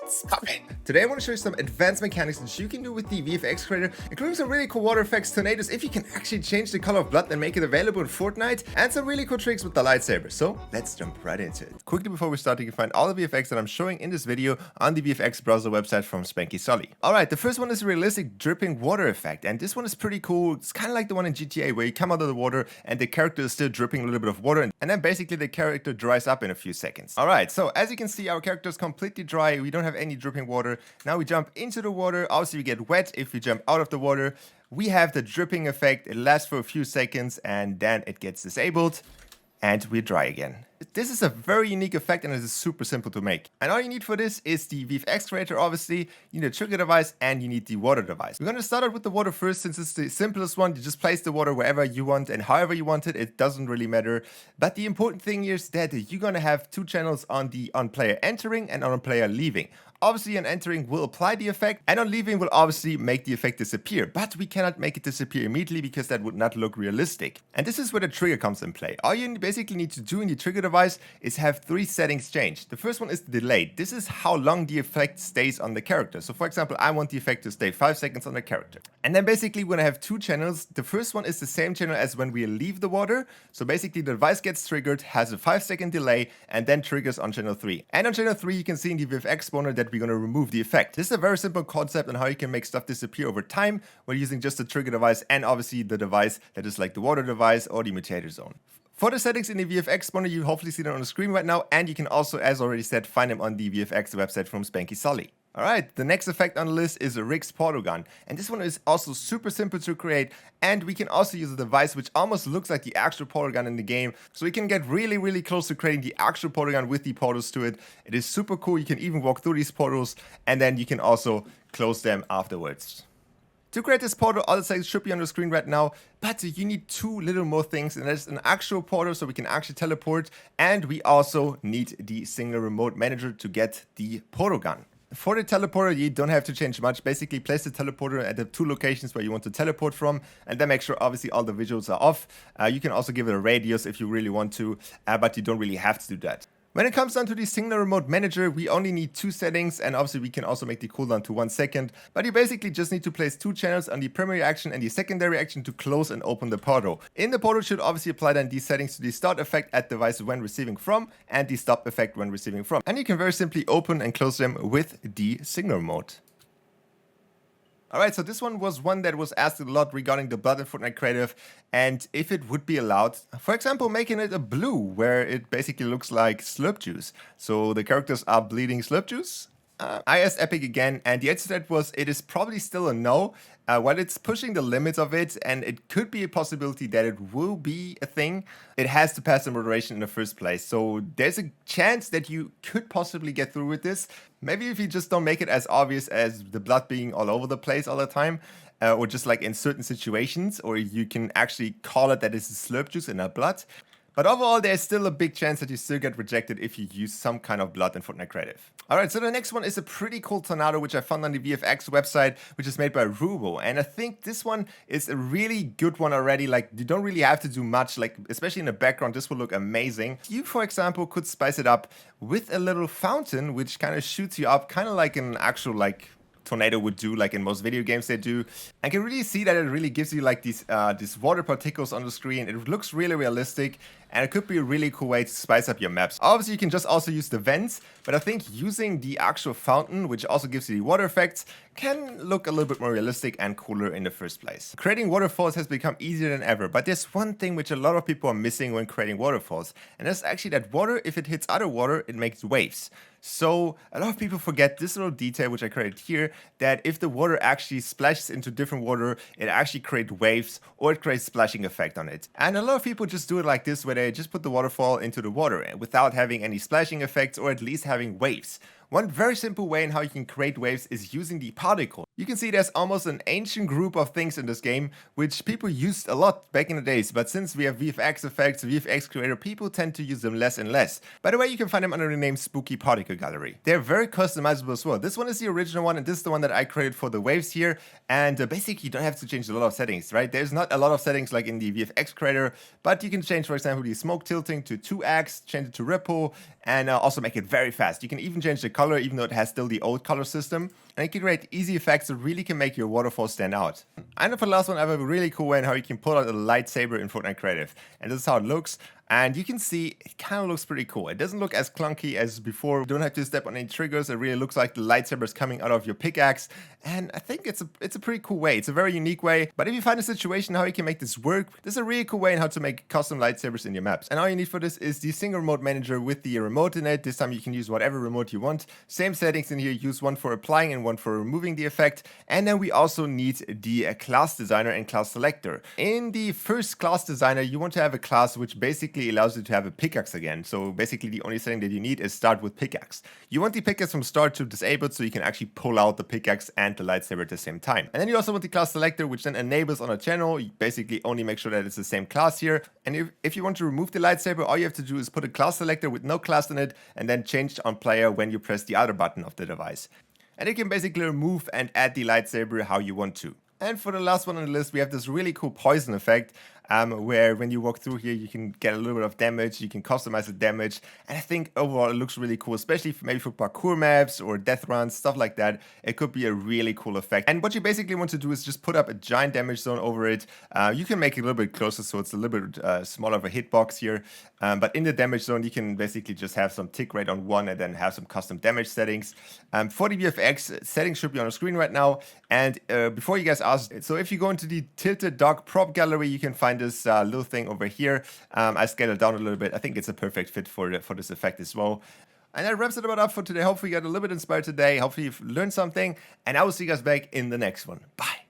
What's poppin'? Today I want to show you some advanced mechanics that you can do with the VFX creator, including some really cool water effects, tornadoes, if you can actually change the color of blood and make it available in Fortnite, and some really cool tricks with the lightsaber. So let's jump right into it. Quickly before we start, you can find all the VFX that I'm showing in this video on the VFX browser website from Spanky Sully. Alright, the first one is a realistic dripping water effect, and this one is pretty cool. It's kind of like the one in GTA where you come out of the water and the character is still dripping a little bit of water, and then basically the character dries up in a few seconds. Alright, so as you can see, our character is completely dry. We don't have any dripping water. Now we jump into the water. Obviously we get wet if we jump out of the water. We have the dripping effect. It lasts for a few seconds and then it gets disabled and we dry again. This is a very unique effect and it is super simple to make. And all you need for this is the VFX creator, obviously. You need a trigger device and you need the water device. We're going to start out with the water first since it's the simplest one. You just place the water wherever you want and however you want it. It doesn't really matter. But the important thing here is that you're going to have two channels on player entering and on player leaving. Obviously, on entering will apply the effect, and on leaving will obviously make the effect disappear. But we cannot make it disappear immediately because that would not look realistic. And this is where the trigger comes in play. All you basically need to do in the trigger device is have three settings changed. The first one is the delay. This is how long the effect stays on the character. So for example, I want the effect to stay 5 seconds on the character. And then basically we're going to have two channels. The first one is the same channel as when we leave the water. So basically the device gets triggered, has a 5-second delay, and then triggers on channel 3. And on channel 3 you can see in the VFX spawner that we're going to remove the effect. This is a very simple concept on how you can make stuff disappear over time when using just a trigger device and obviously the device that is like the water device or the mutator zone. For the settings in the VFX spawner, you hopefully see them on the screen right now, and you can also, as already said, find them on the VFX website from Spanky Sully. Alright, the next effect on the list is a Rick's Portalgun, and this one is also super simple to create, and we can also use a device which almost looks like the actual Portalgun in the game, so we can get really close to creating the actual Portalgun with the portals to it. It is super cool. You can even walk through these portals, and then you can also close them afterwards. To create this portal, all the settings should be on the screen right now, but you need two little more things, and that's an actual portal so we can actually teleport, and we also need the single remote manager to get the Portalgun. For the teleporter, you don't have to change much. Basically, place the teleporter at the two locations where you want to teleport from, and then make sure obviously all the visuals are off. You can also give it a radius if you really want to, but you don't really have to do that. When it comes down to the single remote manager, we only need two settings, and obviously we can also make the cooldown to 1 second, but you basically just need to place two channels on the primary action and the secondary action to close and open the portal. In the portal should obviously apply then these settings to the start effect at device when receiving from and the stop effect when receiving from. And you can very simply open and close them with the signal mode. Alright, so this one was one that was asked a lot regarding the blood in Fortnite creative and if it would be allowed. For example, making it a blue where it basically looks like slurp juice. So the characters are bleeding slurp juice. I asked Epic again, and the answer to that was it is probably still a no. While it's pushing the limits of it, and it could be a possibility that it will be a thing, it has to pass the moderation in the first place. So there's a chance that you could possibly get through with this. Maybe if you just don't make it as obvious as the blood being all over the place all the time, or just like in certain situations, or you can actually call it that it's a slurp juice and not blood. But overall, there's still a big chance that you still get rejected if you use some kind of blood in Fortnite Creative. Alright, so the next one is a pretty cool tornado which I found on the VFX website, which is made by Rubo. And I think this one is a really good one already. Like, you don't really have to do much, like, especially in the background, this will look amazing. You, for example, could spice it up with a little fountain, which kind of shoots you up, kind of like an actual, like, tornado would do, like in most video games they do. I can really see that it really gives you like these water particles on the screen. It looks really realistic, and it could be a really cool way to spice up your maps. Obviously you can just also use the vents, but I think using the actual fountain, which also gives you the water effects, can look a little bit more realistic and cooler in the first place. Creating waterfalls has become easier than ever, but there's one thing which a lot of people are missing when creating waterfalls, and that's actually that water, if it hits other water, it makes waves. So a lot of people forget this little detail which I created here, that if the water actually splashes into different water, it actually creates waves or it creates splashing effect on it. And a lot of people just do it like this, where they just put the waterfall into the water without having any splashing effects or at least having waves. One very simple way in how you can create waves is using the particle. You can see there's almost an ancient group of things in this game which people used a lot back in the days, but since we have VFX effects, VFX creator, people tend to use them less and less. By the way, you can find them under the name Spooky Particle Gallery. They're very customizable as well. This one is the original one, and this is the one that I created for the waves here, and basically you don't have to change a lot of settings, right? There's not a lot of settings like in the VFX creator, but you can change, for example, the smoke tilting to 2x, change it to ripple, and also make it very fast. You can even change the color even though it has still the old color system, and you can create easy effects that really can make your waterfall stand out. And for the last one, I have a really cool way in how you can pull out a lightsaber in Fortnite Creative, and this is how it looks. And you can see it kind of looks pretty cool. It doesn't look as clunky as before. You don't have to step on any triggers. It really looks like the lightsaber is coming out of your pickaxe. And I think it's a pretty cool way. It's a very unique way. But if you find a situation how you can make this work, this is a really cool way in how to make custom lightsabers in your maps. And all you need for this is the single remote manager with the remote in it. This time you can use whatever remote you want. Same settings in here. Use one for applying and one for removing the effect. And then we also need the class designer and class selector. In the first class designer, you want to have a class which basically allows you to have a pickaxe again. So basically the only setting that you need is start with pickaxe. You want the pickaxe from start to disabled so you can actually pull out the pickaxe and the lightsaber at the same time. And then you also want the class selector, which then enables on a channel. You basically only make sure that it's the same class here. And if you want to remove the lightsaber, all you have to do is put a class selector with no class in it and then change on player when you press the other button of the device. And you can basically remove and add the lightsaber how you want to. And for the last one on the list, we have this really cool poison effect, where when you walk through here, you can get a little bit of damage, you can customize the damage, and I think overall it looks really cool, especially maybe for parkour maps or death runs, stuff like that. It could be a really cool effect. And what you basically want to do is just put up a giant damage zone over it. You can make it a little bit closer, so it's a little bit smaller of a hitbox here. But in the damage zone, you can basically just have some tick rate on 1 and then have some custom damage settings. For the VFX, settings should be on the screen right now. And before you guys ask, so if you go into the Tilted Dog prop gallery, you can find this little thing over here. I scaled it down a little bit. I think it's a perfect fit for this effect as well. And that wraps it about up for today. Hopefully you got a little bit inspired today. Hopefully you've learned something. And I will see you guys back in the next one. Bye.